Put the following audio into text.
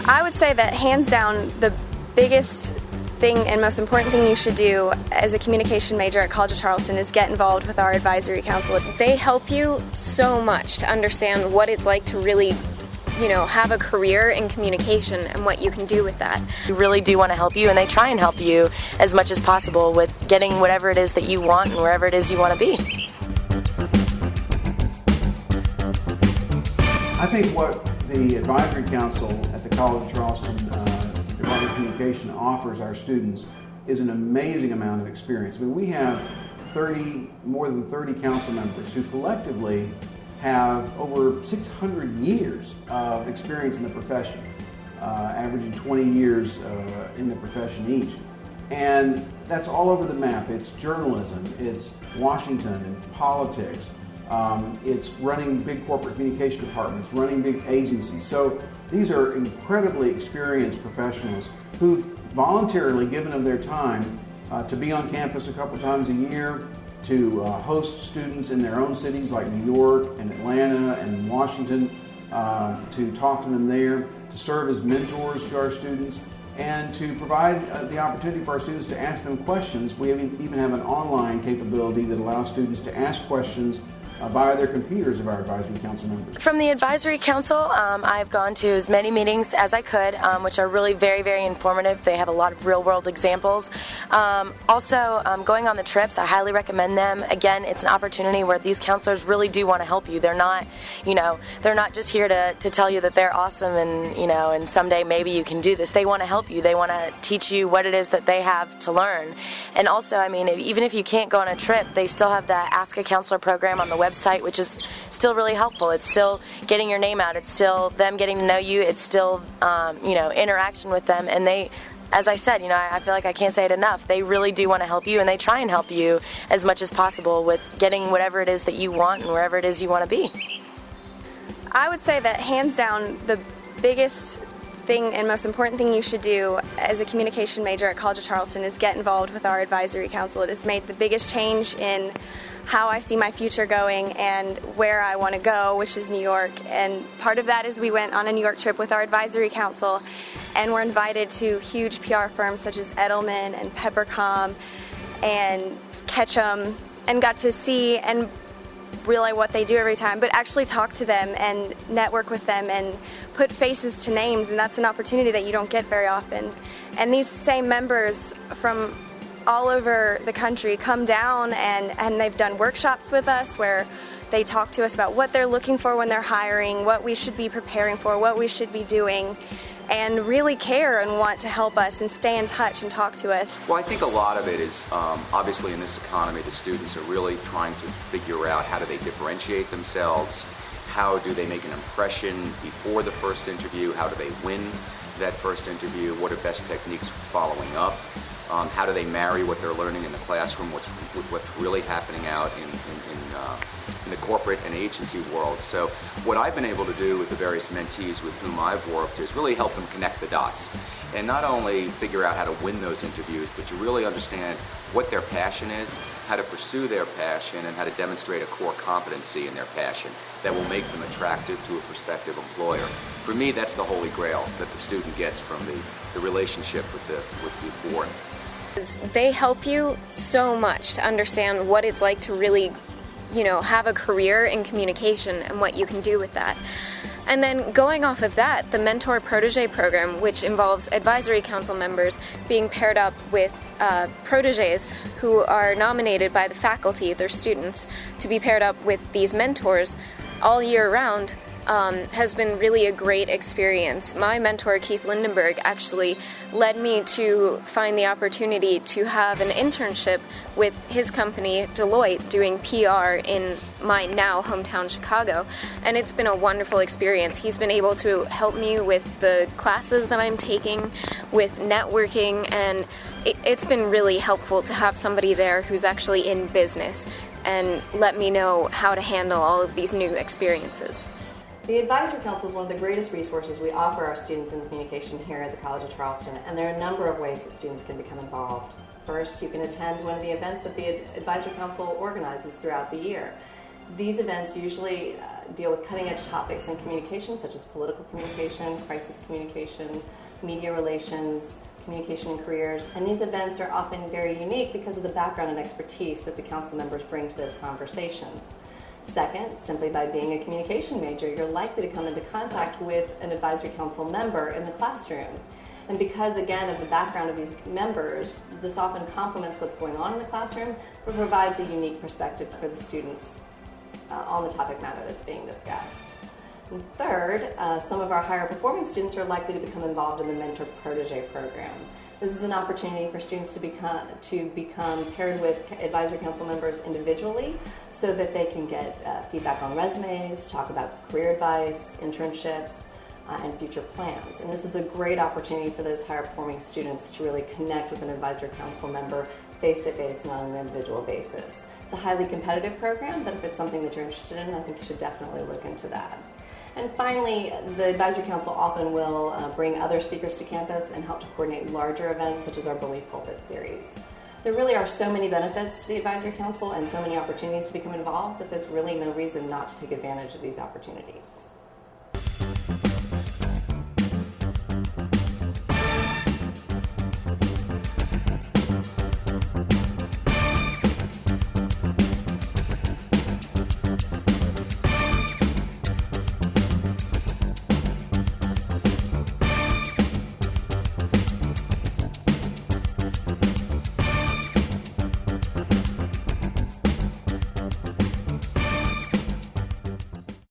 I would say that hands down the biggest thing and most important thing you should do as a communication major at College of Charleston is get involved with our advisory council. They help you so much to understand what it's like to really have a career in communication and what you can do with that. They really do want to help you, and they try and help you as much as possible with getting whatever it is that you want and wherever it is you want to be. I think what the Advisory Council at the College of Charleston Department of Communication offers our students is an amazing amount of experience. I mean, we have more than 30 council members who collectively have over 600 years of experience in the profession, averaging 20 years in the profession each. And that's all over the map. It's journalism, it's Washington and politics, it's running big corporate communication departments, running big agencies. So these are incredibly experienced professionals who've voluntarily given of their time to be on campus a couple times a year, to host students in their own cities like New York and Atlanta and Washington, to talk to them there, to serve as mentors to our students, and to provide the opportunity for our students to ask them questions. We even have an online capability that allows students to ask questions via their computers of our advisory council members. From the advisory council, I've gone to as many meetings as I could, which are really very, very informative. They have a lot of real-world examples. Also, going on the trips, I highly recommend them. Again, it's an opportunity where these counselors really do want to help you. They're not, they're not just here to tell you that they're awesome and someday maybe you can do this. They want to help you. They want to teach you what it is that they have to learn. And also, I mean, even if you can't go on a trip, they still have the Ask a Counselor program on the website, which is still really helpful. It's still getting your name out. It's still them getting to know you. It's still, interaction with them. And they, as I said, I feel like I can't say it enough. They really do want to help you, and they try and help you as much as possible with getting whatever it is that you want and wherever it is you want to be. I would say that hands down the biggest thing and most important thing you should do as a communication major at College of Charleston is get involved with our advisory council. It has made the biggest change in how I see my future going and where I want to go, which is New York. And part of that is we went on a New York trip with our advisory council and were invited to huge PR firms such as Edelman and Peppercom and Ketchum, and got to see and realize what they do every time, but actually talk to them and network with them and put faces to names, and that's an opportunity that you don't get very often. And these same members from all over the country come down and they've done workshops with us where they talk to us about what they're looking for when they're hiring, what we should be preparing for, what we should be doing, and really care and want to help us and stay in touch and talk to us. Well, I think a lot of it is, obviously in this economy, the students are really trying to figure out how do they differentiate themselves, how do they make an impression before the first interview, how do they win that first interview, what are best techniques for following up, how do they marry what they're learning in the classroom with what's really happening out in the corporate and agency world. So what I've been able to do with the various mentees with whom I've worked is really help them connect the dots and not only figure out how to win those interviews, but to really understand what their passion is, how to pursue their passion, and how to demonstrate a core competency in their passion that will make them attractive to a prospective employer. For me, that's the holy grail that the student gets from the relationship with the board. They help you so much to understand what it's like to really, have a career in communication and what you can do with that. And then going off of that, the Mentor-Protege program, which involves advisory council members being paired up with proteges who are nominated by the faculty, their students, to be paired up with these mentors all year round, has been really a great experience. My mentor, Keith Lindenberg, actually led me to find the opportunity to have an internship with his company, Deloitte, doing PR in my now hometown, Chicago. And it's been a wonderful experience. He's been able to help me with the classes that I'm taking, with networking, and it's been really helpful to have somebody there who's actually in business and let me know how to handle all of these new experiences. The Advisory Council is one of the greatest resources we offer our students in communication here at the College of Charleston, and there are a number of ways that students can become involved. First, you can attend one of the events that the Advisory Council organizes throughout the year. These events usually deal with cutting-edge topics in communication, such as political communication, crisis communication, media relations, communication and careers. And these events are often very unique because of the background and expertise that the council members bring to those conversations. Second, simply by being a communication major, you're likely to come into contact with an advisory council member in the classroom. And because, again, of the background of these members, this often complements what's going on in the classroom, but provides a unique perspective for the students on the topic matter that's being discussed. And third, some of our higher performing students are likely to become involved in the Mentor-Protege program. This is an opportunity for students to become paired with advisory council members individually so that they can get feedback on resumes, talk about career advice, internships, and future plans. And this is a great opportunity for those higher performing students to really connect with an advisory council member face-to-face and on an individual basis. It's a highly competitive program, but if it's something that you're interested in, I think you should definitely look into that. And finally, the Advisory Council often will bring other speakers to campus and help to coordinate larger events such as our Bully Pulpit series. There really are so many benefits to the Advisory Council and so many opportunities to become involved that there's really no reason not to take advantage of these opportunities.